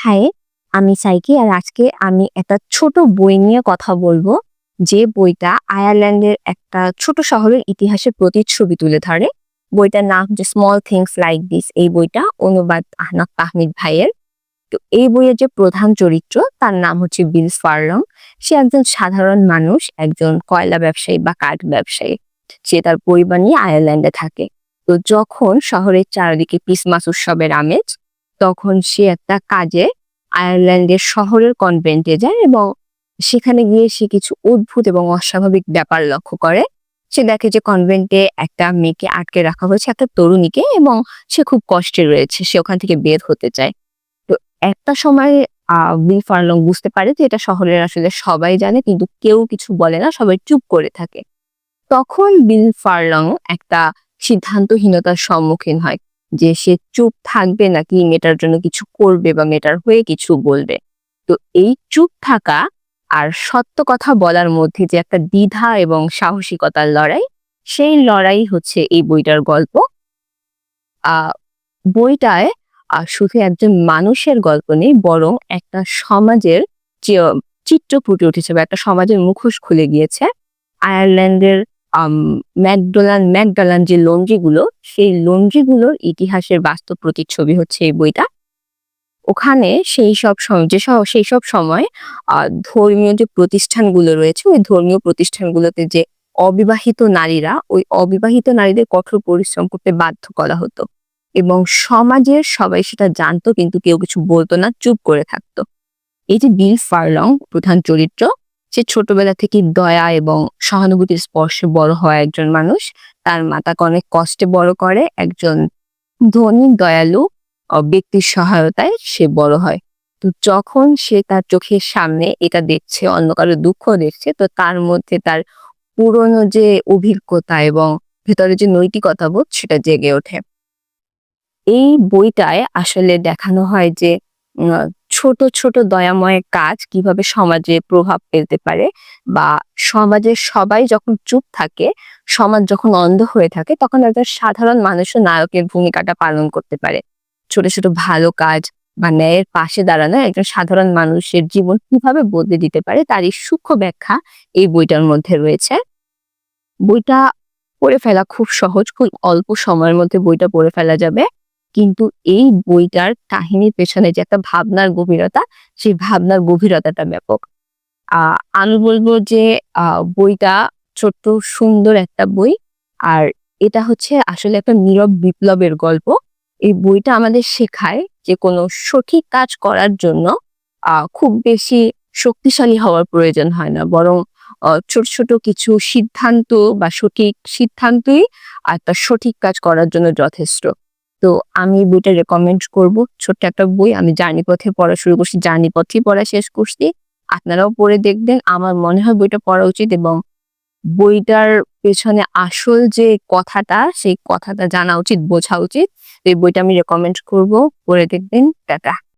High, আমি psyche আর আজকে আমি একটা ছোট বই নিয়ে কথা বলবো। যে বইটা আয়ারল্যান্ডের একটা ছোট শহরের ইতিহাসের প্রতিচ্ছবি তুলে ধরে। বইটার নাম হচ্ছে স্মল থিংস লাইক দিস। এই বইটা অনুবাদ আহনাফ তাহমিদ ভাইয়ের। তো এই বইয়ের যে প্রধান চরিত্র তার নাম হচ্ছে বিল ফারলং। সে একজন সাধারণ মানুষ, একজন কয়লা ব্যবসায়ী বা কাঠ ব্যবসায়ী। সে তার পরিবার নিয়ে আয়ারল্যান্ডে থাকে। তো যখন শহরের চারিদিকে ক্রিসমাস উৎসবের আমেজ, তখন সে একটা কাজে আয়ারল্যান্ডের শহরের কনভেন্টে যায় এবং সেখানে গিয়ে সে কিছু অদ্ভুত এবং অস্বাভাবিক ব্যাপার লক্ষ্য করে। সে দেখে যে কনভেন্টে একটা মেয়েকে আটকে রাখা হয়েছে, একটা তরুণীকে, এবং সে খুব কষ্টে রয়েছে। সে ওখান থেকে বের হতে চায়। তো একটা সময় বিল ফার্লং বুঝতে পারে যে এটা শহরের আসলে সবাই জানে, কিন্তু কেউ কিছু বলে না, সবাই চুপ করে থাকে। তখন বিল ফার্লং একটা সিদ্ধান্তহীনতার সম্মুখীন হয় যে সে চুপ থাকবে নাকি মেয়েটার জন্য কিছু করবে বা মেয়েটার হয়ে কিছু বলবে। তো এই চুপ থাকা আর সত্য কথা বলার মধ্যে যে একটা দ্বিধা এবং সাহসিকতার লড়াই, সেই লড়াই হচ্ছে এই বইটার গল্প। আহ বইটায় শুধু একজন মানুষের গল্প নেই, বরং একটা সমাজের চি- চিত্র ফুটে উঠেছে বা একটা সমাজের মুখোশ খুলে গিয়েছে। আয়ারল্যান্ডের আম, ম্যাকডোনাল্ড যে লন্ড্রিগুলো, সেই লন্ড্রিগুলোর ইতিহাসের বাস্তব প্রতিচ্ছবি হচ্ছে এই বইটা। ওখানে সেই সব সময় ধর্মীয় যে প্রতিষ্ঠানগুলো রয়েছে, ওই ধর্মীয় প্রতিষ্ঠানগুলোতে যে ওই অবিবাহিত নারীদের কঠোর পরিশ্রম করতে বাধ্য করা হতো এবং সমাজের সবাই সেটা জানতো, কিন্তু কেউ কিছু বলতো না, চুপ করে থাকতো। এই যে বিল ফার্লং প্রধান চরিত্র, সে ছোটবেলা থেকে দয়া এবং সহানুভূতির স্পর্শে বড় হয় একজন মানুষ। তার মা তাকে অনেক কষ্টে বড় করে। একজন ধনী দয়ালু ব্যক্তির সহায়তায় সে বড় হয়। তো যখন সে তার চোখের সামনে এটা দেখছে, অন্য কারো দুঃখ দেখছে, তো তার মধ্যে তার পুরনো যে অভিজ্ঞতা এবং ভেতরে যে নৈতিকতা বোধ সেটা জেগে ওঠে। এই বইটায় আসলে দেখানো হয় যে উম, ছোট ছোট দয়াময় কাজ কিভাবে সমাজে প্রভাব ফেলতে পারে, বা সমাজের সবাই যখন চুপ থাকে, সমাজ যখন অন্ধ হয়ে থাকে, তখন একজন সাধারণ মানুষও নায়কের ভূমিকাটা পালন করতে পারে। ছোট ছোট ভালো কাজ বা ন্যায়ের পাশে দাঁড়ানো একজন সাধারণ মানুষের জীবন কিভাবে বদলে দিতে পারে, তারই সূক্ষ্ম ব্যাখ্যা এই বইটার মধ্যে রয়েছে। বইটা পড়ে ফেলা খুব সহজ, খুব অল্প সময়ের মধ্যে বইটা পড়ে ফেলা যাবে। কিন্তু এই বইটার কাহিনীর পেছনে যে একটা ভাবনার গভীরতা, সেই ভাবনার গভীরতাটা ব্যাপক। আমি বলবো যে বইটা ছোট্ট সুন্দর একটা বই। আর এটা হচ্ছে আসলে একটা নীরব বিপ্লবের গল্প। এই বইটা আমাদের শেখায় যে কোনো সঠিক কাজ করার জন্য খুব বেশি শক্তিশালী হওয়ার প্রয়োজন হয় না, বরং ছোট ছোট কিছু সিদ্ধান্ত বা সঠিক সিদ্ধান্তই একটা সঠিক কাজ করার জন্য যথেষ্ট। তো আমি বইটা রেকমেন্ড করব। ছোট্ট একটা বই, আমি জার্নি পথে পড়া শুরু করছি, জার্নি পথেই পড়া শেষ করছি। আপনারাও পড়ে দেখবেন। আমার মনে হয় বইটা পড়া উচিত, এবং বইটার পেছনে আসল যে কথাটা, সেই কথাটা জানা উচিত, বোঝা উচিত। তো এই বইটা আমি রেকমেন্ড করব, পড়ে দেখবেন। টাটা।